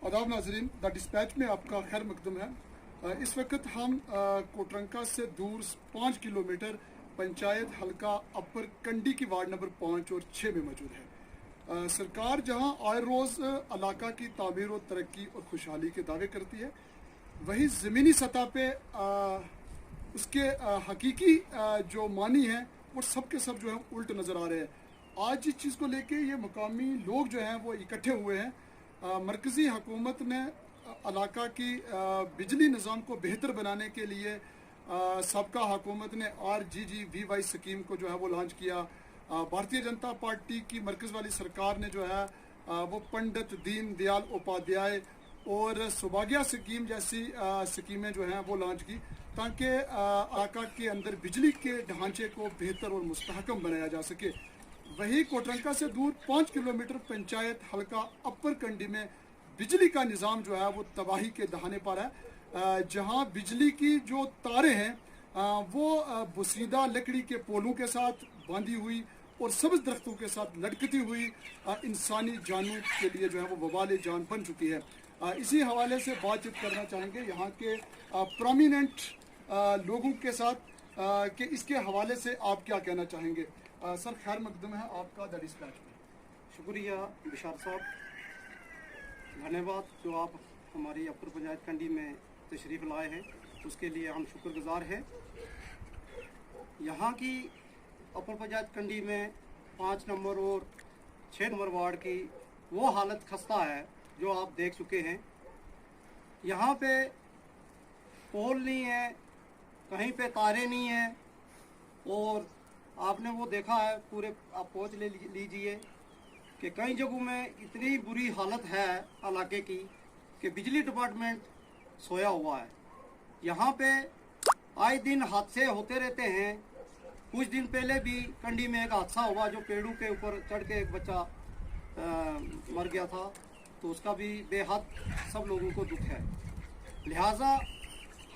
आदाब नाजरीन, the dispatch में आपका खैर मकदम है। इस वक्त हम कोटरंका से दूर 5 किलोमीटर पंचायत हल्का अपर कंडी की वार्ड नंबर 5 और 6 में मौजूद है। सरकार जहां आए रोज़ इलाका की तामीर और तरक्की और खुशहाली के दावे करती है, वहीं ज़मीनी सतह पे उसके हकीकी जो मानी है वो सब के सब जो है उल्ट नज़र आ रहे हैं। आज इस चीज़ को लेके ये मकामी लोग जो हैं वो इकट्ठे हुए हैं। मरकज़ी हुकूमत ने इलाका की बिजली निज़ाम को बेहतर बनाने के लिए सबका हुकूमत ने RGGVY स्कीम को जो है वो लॉन्च किया। भारतीय जनता पार्टी की मरकज़ वाली सरकार ने जो है वो पंडित दीन दयाल उपाध्याय और सौभाग्य स्कीम जैसी स्कीमें जो हैं वो लॉन्च की, ताकि इलाका के अंदर बिजली के ढांचे को बेहतर और मुस्तहकम बनाया जा सके। वही कोटरंका से दूर 5 किलोमीटर पंचायत हल्का अपर कंडी में बिजली का निज़ाम जो है वो तबाही के दहाने पर है। जहां बिजली की जो तारें हैं वो बुसीदा लकड़ी के पोलों के साथ बांधी हुई और सब्ज दरख्तों के साथ लटकती हुई इंसानी जानों के लिए जो है वो वबाल जान बन चुकी है। इसी हवाले से बातचीत करना चाहेंगे यहाँ के प्रोमिनेंट लोगों के साथ कि इसके हवाले से आप क्या कहना चाहेंगे। सर खैर मकदम है आपका द डिस्पैच में। शुक्रिया बिशार साहब, धन्यवाद जो आप हमारी अपर पंचायत कंडी में तशरीफ़ लाए हैं, उसके लिए हम शुक्रगुजार हैं। यहाँ की अपर पंचायत कंडी में 5 नंबर और 6 नंबर वार्ड की वो हालत खस्ता है जो आप देख चुके हैं। यहाँ पे पोल नहीं है, कहीं पे तारे नहीं हैं, और आपने वो देखा है, पूरे आप पहुँच ले लीजिए कि कई जगहों में इतनी बुरी हालत है इलाके की कि बिजली डिपार्टमेंट सोया हुआ है। यहाँ पे आए दिन हादसे होते रहते हैं। कुछ दिन पहले भी कंडी में एक हादसा हुआ जो पेड़ों के ऊपर चढ़ के एक बच्चा मर गया था, तो उसका भी बेहद सब लोगों को दुख है। लिहाजा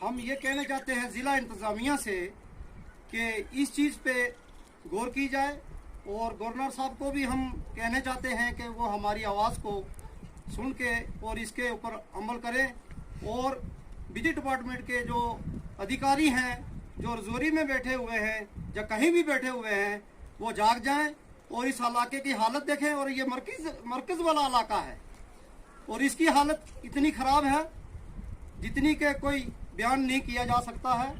हम ये कहना चाहते हैं ज़िला इंतज़ामिया से कि इस चीज़ पे गौर की जाए, और गवर्नर साहब को भी हम कहना चाहते हैं कि वो हमारी आवाज़ को सुन के और इसके ऊपर अमल करें, और बिजली डिपार्टमेंट के जो अधिकारी हैं जो रजौरी में बैठे हुए हैं या कहीं भी बैठे हुए हैं वो जाग जाएं और इस इलाके की हालत देखें। और ये मरकज़ वाला इलाका है और इसकी हालत इतनी ख़राब है जितनी के कोई बयान नहीं किया जा सकता है।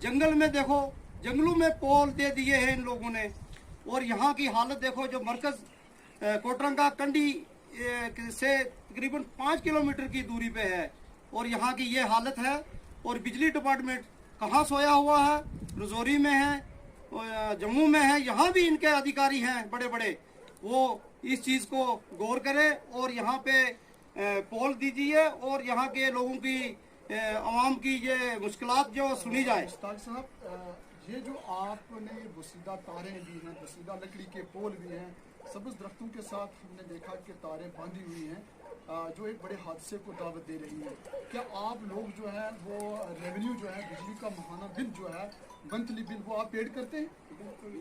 जंगल में देखो, जंगलों में पोल दे दिए हैं इन लोगों ने, और यहाँ की हालत देखो जो मरकज़ कोटरंका कंडी से तकरीबन 5 किलोमीटर की दूरी पे है, और यहाँ की ये हालत है। और बिजली डिपार्टमेंट कहाँ सोया हुआ है, रजौरी में है, जम्मू में है, यहाँ भी इनके अधिकारी हैं बड़े बड़े, वो इस चीज़ को गौर करें और यहाँ पे पोल दीजिए और यहाँ के लोगों की आवाम की ये मुश्किलात जो सुनी जाए। साहब, ये जो आपने बुसीदा तारें दी हैं, बुसीदा लकड़ी के पोल भी हैं, सब्ज दरख्तों के साथ हमने देखा कि तारें बांधी हुई हैं जो एक बड़े हादसे को दावत दे रही हैं। क्या आप लोग जो है वो रेवेन्यू जो है बिजली का माहाना बिल जो है मंथली बिल वो आप पेड करते हैं?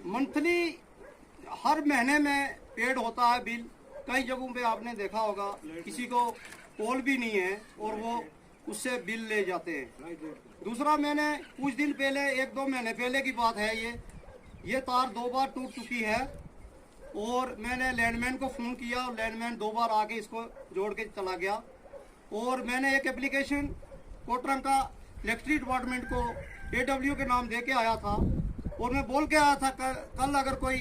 मंथली हर महीने में पेड होता है बिल। कई जगहों पे आपने देखा होगा किसी को पोल भी नहीं है और वो उससे बिल ले जाते हैं। दूसरा, मैंने कुछ दिन पहले 1-2 महीने पहले की बात है, ये तार 2 बार टूट चुकी है और मैंने लैंडमैन को फ़ोन किया और लैंडमैन 2 बार आके इसको जोड़ के चला गया। और मैंने एक एप्लीकेशन कोटरंका इलेक्ट्रिसिटी डिपार्टमेंट को AW के नाम दे के आया था, और मैं बोल के आया था कल अगर कोई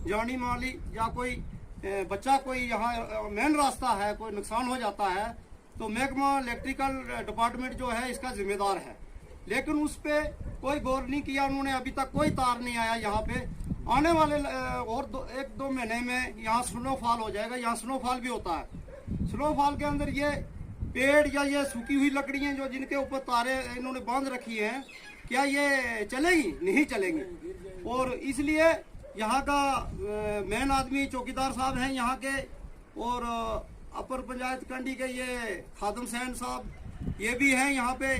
जानी माली या कोई बच्चा कोई यहाँ मेन रास्ता है कोई नुकसान हो जाता है तो महकमा इलेक्ट्रिकल डिपार्टमेंट जो है इसका जिम्मेदार है। लेकिन उस पर कोई गौर नहीं किया उन्होंने, अभी तक कोई तार नहीं आया यहाँ पे। आने वाले और 1-2 महीने में यहाँ स्नोफॉल हो जाएगा। यहाँ स्नोफॉल भी होता है। स्नोफॉल के अंदर ये पेड़ या ये सूखी हुई लकड़ियाँ जो जिनके ऊपर तारे इन्होंने बांध रखी हैं, क्या ये चलेंगी? नहीं चलेंगी। और इसलिए यहाँ का मेन आदमी चौकीदार साहब हैं यहाँ के, और अपर पंचायत कंडी के ये खादम सैन साहब ये भी हैं यहाँ पे,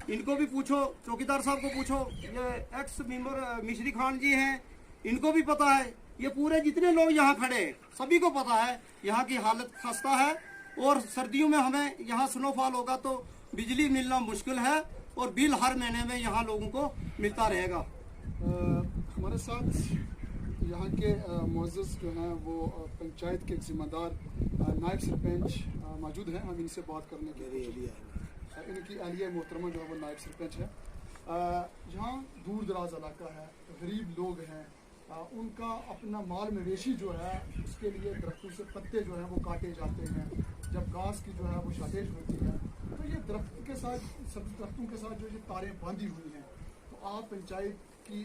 इनको भी पूछो, चौकीदार साहब को पूछो। ये एक्स मेंबर मिश्री खान जी हैं, इनको भी पता है। ये पूरे जितने लोग यहाँ खड़े हैं सभी को पता है यहाँ की हालत खस्ता है। और सर्दियों में हमें यहाँ स्नोफॉल होगा तो बिजली मिलना मुश्किल है और बिल हर महीने में यहाँ लोगों को मिलता रहेगा। हमारे साथ यहाँ के मुअज़्ज़ज़ जो हैं वो पंचायत के एक ज़िम्मेदार नायब सरपंच मौजूद हैं। हम इनसे बात करने के लिए इनकी अहलिया मोहतरमा जो है वो नायब सरपंच है। जहाँ दूर दराज इलाका है, गरीब लोग हैं, उनका अपना माल मवेशी जो है उसके लिए दरख्तों से पत्ते जो हैं वो काटे जाते हैं। जब घास की जो है वो शॉर्टेज होती है तो ये दरख्त के साथ सब्ज़ दरख्तों के साथ जो ये तारें बांधी हुई हैं, तो आप पंचायत की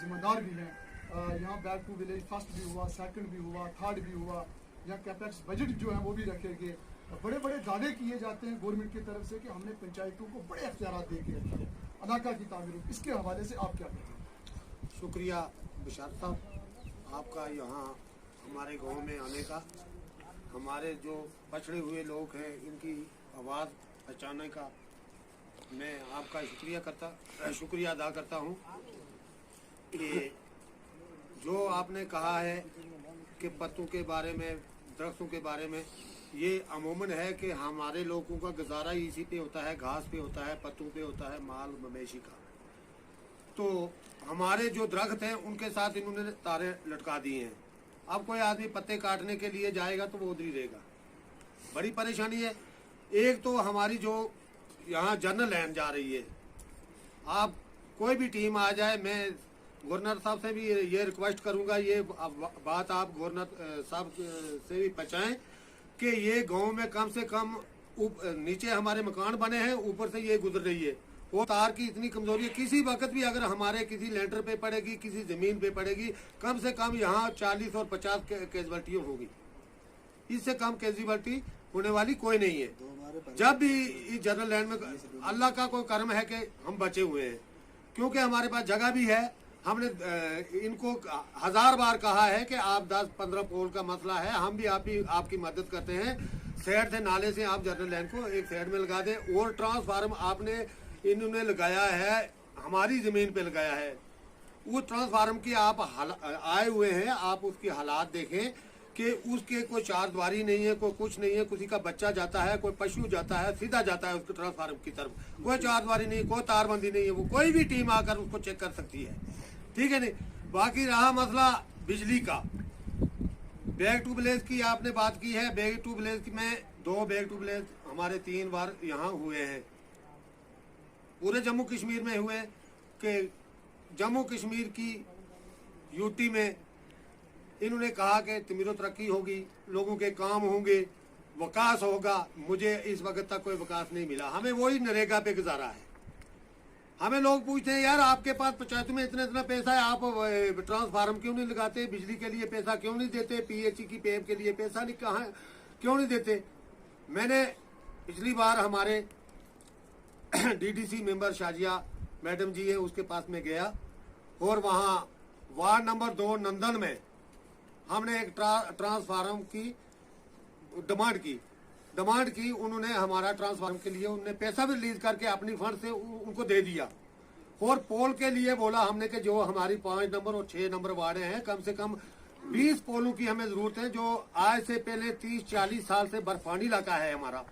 ज़िम्मेदार भी हैं। यहाँ बैक टू विलेज फर्स्ट भी हुआ, सेकंड भी हुआ, थर्ड भी हुआ, यहाँ कैपेक्स बजट जो है वो भी रखे गए। बड़े बड़े दावे किए जाते हैं गवर्नमेंट की तरफ से कि हमने पंचायतों को बड़े अख्तियार दे के रखे हैं इलाका की तामीर। इसके हवाले से आप क्या कहते हैं? शुक्रिया बशार साहब, आपका यहाँ हमारे गांव में आने का। हमारे जो पछड़े हुए लोग हैं इनकी आवाज़ पहचानने का मैं आपका शुक्रिया अदा करता हूँ कि जो आपने कहा है कि पत्तों के बारे में, दरख्तों के बारे में, ये अमूमन है कि हमारे लोगों का गुजारा इसी पे होता है, घास पे होता है, पत्तों पे होता है, माल मवेशी का। तो हमारे जो दरख्त हैं उनके साथ इन्होंने तारे लटका दिए हैं। अब कोई आदमी पत्ते काटने के लिए जाएगा तो वो उधर ही रहेगा। बड़ी परेशानी है। एक तो हमारी जो यहाँ जनरल लाइन जा रही है, आप कोई भी टीम आ जाए, मैं गवर्नर साहब से भी ये रिक्वेस्ट करूंगा, ये बात आप गवर्नर साहब से भी पहुंचाएं कि ये गांव में कम से कम नीचे हमारे मकान बने हैं, ऊपर से ये गुजर रही है। वो तार की इतनी कमजोरी है, किसी वक्त भी अगर हमारे किसी लेंटर पे पड़ेगी, किसी जमीन पे पड़ेगी, कम से कम यहाँ 40 और 50 कैजुअल्टी होगी। इससे कम कैजुअल्टी होने वाली कोई नहीं है। जब भी इस जनरल लैंड में अल्लाह का कोई कर्म है कि हम बचे हुए हैं, क्योंकि हमारे पास जगह भी है। हमने इनको 1000 बार कहा है कि आप 10-15 पोल का मसला है, हम भी आपकी मदद करते हैं। साइड से नाले से आप जनरल लाइन को एक साइड में लगा दें। और ट्रांसफार्म आपने इन्होंने लगाया है, हमारी जमीन पे लगाया है। वो ट्रांसफार्म की आप आए हुए हैं, आप उसकी हालात देखें कि उसके कोई चारद्वारी नहीं है, कोई कुछ नहीं है। किसी का बच्चा जाता है, कोई पशु जाता है, सीधा जाता है उसके ट्रांसफार्म की तरफ, कोई चारद्वारी नहीं, कोई तारबंदी नहीं है। वो कोई भी टीम आकर उसको चेक कर सकती है, ठीक है नहीं। बाकी रहा मसला बिजली का, बैक टू विलेज की आपने बात की है। बैक टू विलेज में 2 बैक टू विलेज हमारे 3 बार यहाँ हुए हैं। पूरे जम्मू कश्मीर में हुए कि जम्मू कश्मीर की यूटी में इन्होंने कहा कि तमीरो तरक्की होगी, लोगों के काम होंगे, विकास होगा। मुझे इस वक्त तक कोई विकास नहीं मिला। हमें वही नरेगा पे गुजारा है। हमें लोग पूछते हैं, यार आपके पास पंचायत में इतना पैसा है, आप ट्रांसफार्म क्यों नहीं लगाते, बिजली के लिए पैसा क्यों नहीं देते, पीएचई की पेप के लिए पैसा नहीं कहाँ क्यों नहीं देते। मैंने पिछली बार हमारे डीडीसी मेंबर शाजिया मैडम जी है, उसके पास में गया और वहाँ वार्ड नंबर 2 नंदन में हमने एक ट्रांसफार्म की डिमांड की। उन्होंने हमारा ट्रांसफार्म के लिए उन्होंने पैसा भी रिलीज करके अपनी फंड से उनको दे दिया। और पोल के लिए बोला हमने कि जो हमारी 5 नंबर और 6 नंबर वार्डे हैं, कम से कम 20 पोलों की हमें जरूरत है। जो आज से पहले 30-40 साल से बर्फानी इलाका है, हमारा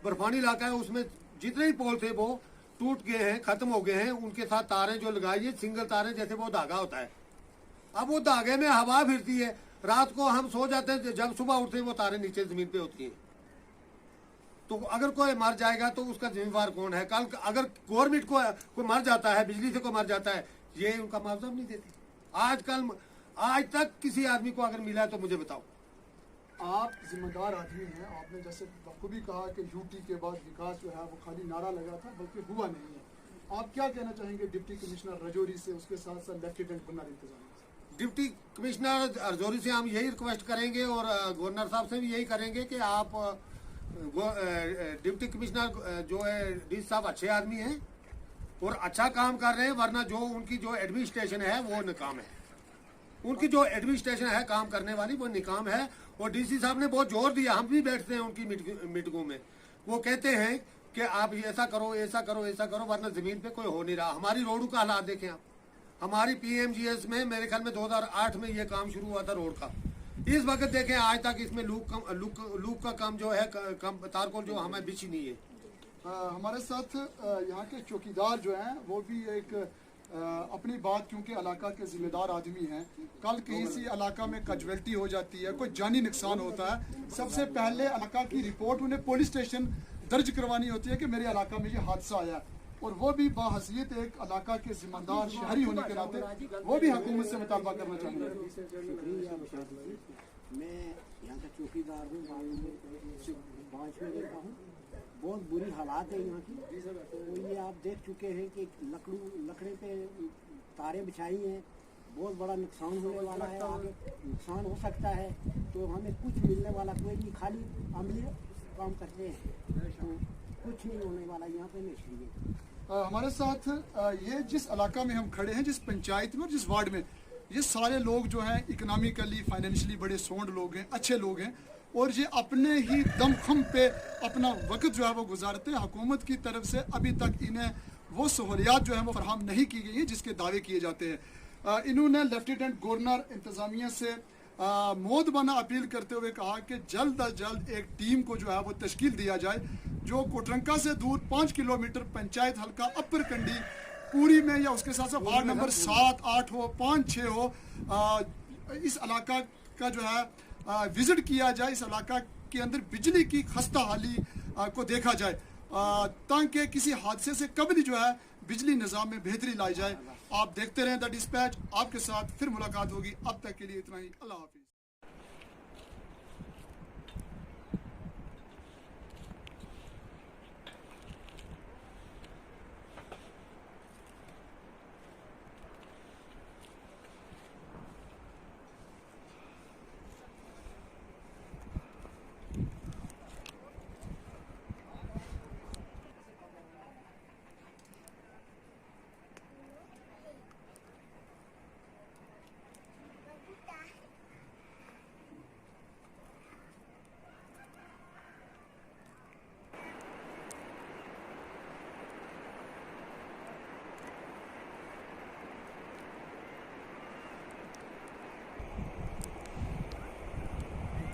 बर्फानी इलाका है, उसमें जितने ही पोल थे वो टूट गए हैं, खत्म हो गए हैं। उनके साथ तारें जो लगाई है, सिंगल तारें, जैसे वो धागा होता है। अब वो धागे में हवा फिरती है, रात को हम सो जाते हैं, जब सुबह उठते हैं वो तारें नीचे जमीन पे होती हैं। तो अगर कोई मर जाएगा तो उसका जिम्मेवार कौन है? कल अगर गवर्नमेंट को कोई मर जाता है, बिजली से कोई मर जाता है, ये उनका मुआवजा नहीं देती। आज तक किसी आदमी को अगर मिला है तो मुझे बताओ। आप जिम्मेदार आदमी हैं, आपने जैसे बखूबी कहा कि यूटी के बाद विकास जो है वो खाली नारा लगा था, बल्कि हुआ नहीं है। आप क्या कहना चाहेंगे डिप्टी कमिश्नर रजौरी से, उसके साथ साथ लेफ्टिनेंट बनर इंतजाम से? डिप्टी कमिश्नर रजौरी से हम यही रिक्वेस्ट करेंगे और गवर्नर साहब से भी यही करेंगे कि आप डिप्टी कमिश्नर जो है डी साहब अच्छे आदमी हैं और अच्छा काम कर रहे हैं, वरना जो उनकी जो एडमिनिस्ट्रेशन है वो नाकाम है। उनकी जो एडमिनिस्ट्रेशन है काम करने वाली वो नाकाम है। और डीसी साहब ने बहुत जोर दिया, हम भी बैठते हैं उनकी मीटिंगों में, वो कहते हैं कि आप ऐसा करो, ऐसा करो, ऐसा करो, वरना जमीन पे कोई हो नहीं रहा। हमारी रोडों का हालात देखें आप। हमारी पीएमजीएस में मेरे ख्याल में 2008 में ये काम शुरू हुआ था रोड का। इस वक्त देखें आज तक इसमें लूक का काम जो है कम तारकोल जो हमें बिछी नहीं है। हमारे साथ यहाँ के चौकीदार जो हैं वो भी एक अपनी बात, क्योंकि इलाका के जिम्मेदार आदमी हैं, कल कहीं सी इलाका में कैजुअल्टी हो जाती है, कोई जानी नुकसान होता है, सबसे पहले इलाका की रिपोर्ट उन्हें पुलिस स्टेशन दर्ज करवानी होती है कि मेरे इलाका में ये हादसा आया, और वो भी बाहसीयत एक इलाका के जिम्मेदार शहरी होने के नाते वो भी हुकूमत से मुतालबा करना चाहेंगे। मैं यहाँ का चौकीदार हूँ, 5 में रहता हूँ। बहुत बुरी हालात है यहाँ की। तो ये आप देख चुके हैं कि लकड़े पे तारें बिछाई हैं, बहुत बड़ा नुकसान होने वाला है, आगे नुकसान हो सकता है। तो हमें कुछ मिलने वाला कोई नहीं, खाली अमली काम करते हैं, तो कुछ नहीं होने वाला यहाँ पे। इसलिए हमारे साथ ये जिस इलाका में हम खड़े हैं, जिस पंचायत में और जिस वार्ड में, ये सारे लोग जो हैं इकोनॉमिकली फाइनेंशियली बड़े सोंड लोग हैं, अच्छे लोग हैं, और ये अपने ही दमखम पे अपना वक्त जो है वो गुजारते हैं। हुकूमत की तरफ से अभी तक इन्हें वो सहूलियात जो है वो फराहम नहीं की गई हैं जिसके दावे किए जाते हैं। इन्होंने लेफ्टिनेंट गवर्नर इंतज़ामिया से मोदबाना अपील करते हुए कहा कि जल्द अज जल्द एक टीम को जो है वो तश्कील दिया जाए, जो कोटरंका से दूर 5 किलोमीटर पंचायत हल्का अपर कंडी पूरी में या उसके साथ साथ वार्ड नंबर 7, 8 हो, 5, 6 हो, इस इलाका का जो है विजिट किया जाए, इस इलाका के अंदर बिजली की खस्ता हाली को देखा जाए, ताकि किसी हादसे से कभी जो है बिजली निज़ाम में बेहतरी लाई जाए। आप देखते रहें द डिस्पैच, आपके साथ फिर मुलाकात होगी। अब तक के लिए इतना ही, अल्लाह हाफिज़।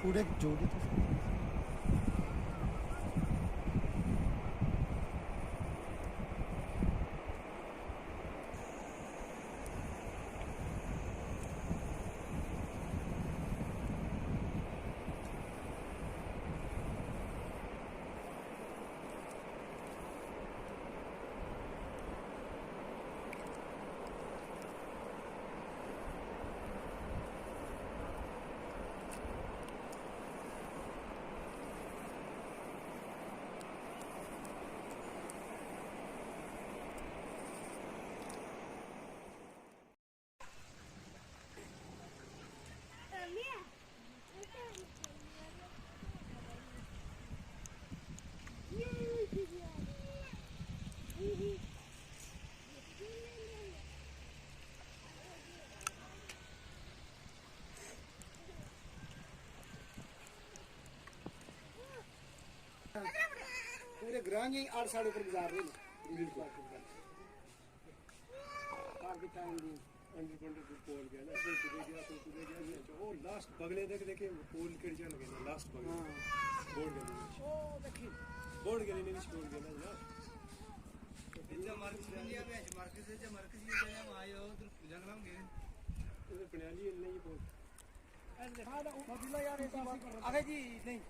पूरे जोड़े तो पूरे ग्राम ही 8 साल ऊपर गुजार रहे हैं। बिल्कुल पोल गया ना, वो लास्ट बगले देखे पोल के चल गए ना, लास्ट बगले बोर्ड गए ओ देखिए बोर्ड गए नहीं बोर्ड गए ना इंजा मार्केट इंडिया में मार्केट से जो मार्केट ये जगह आयो उधर जंगल में गए उधर पनियाली नहीं बोल अरे देखा ना वो दिला यार ऐसा बात आगे जी नहीं